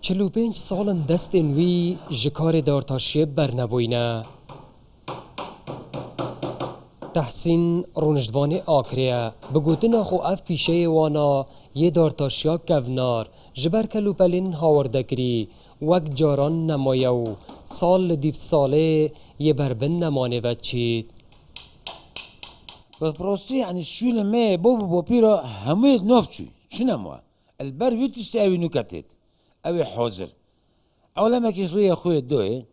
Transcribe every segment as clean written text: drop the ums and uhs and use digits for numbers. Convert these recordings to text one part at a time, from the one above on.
45 سالن دستن وی جکار دارتاشی برنبوینه. تحسین رونجدوان آکریه بگوتن خو اف پیشه وانا یه دارتاشیا کونار جبر کلوپلین هاوردکری وک جاران نمایو سال دیف ساله یه بربن نمانه و چید. بالبروسي يعني شو لما بوبو بوبيرا هميت نوفشي شنو موا البر بيتشتي اوي نكتت اوي حاضر اولا ما كي ريا خويا دوي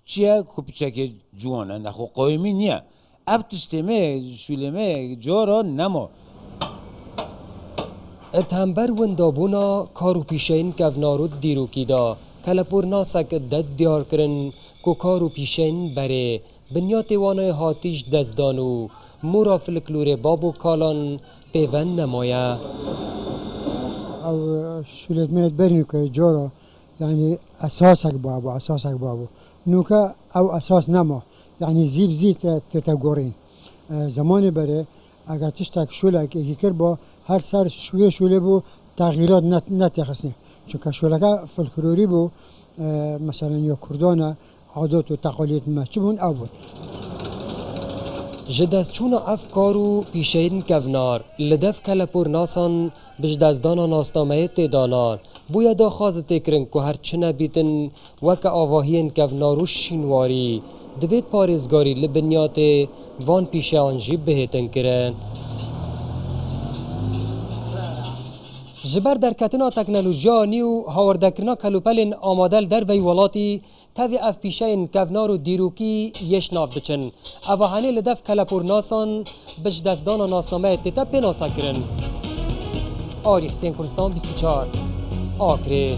چيا كوبچك جوانا نخو قويمي نيا ابتشتمي شو لما جورا نمو اتهمبر وندابونا کارو پیشین کونارو دیروکی دا کلپور ناسک دد دیار کرن کو کارو پیشین بره بنیات وانای هاتیش دزدانو مورا فلکلور بابو کالان پیون نمایه. او شلت ميت برنوكا جورا يعني اساسك بابو نوكا او اساس نما يعني زيب زيت تتغورين زماني بره اگر تشتك شولك يكر با هر سر شويه بو تغييرات نت يخصني چون شولكا فلكلوري بو مثلا يا كردانا عادات و تقاليد ما چبون اول جدستچونا افکارو پیشین کونار لدف کلپور ناسان بجدزدانا ناسنامه تیدانان بویا دا خواز تکرن که هرچنه بیتن وک آواهین کونارو شینواری دوید پارزگاری لبنیات وان پیشه آنجی بهتن کرن. جبر در کتنا تکنولوژیا نیو هاوردکرنا کلوپلین آمادل در وی ولاتی تاوی اف پیشین کونار و دیروکی یش ناف دچن اوهانی لدف کلپور ناسان بجدزدان ناسنامه تیتا پیناسا کرن. آری حسین کلستان 24 آکره.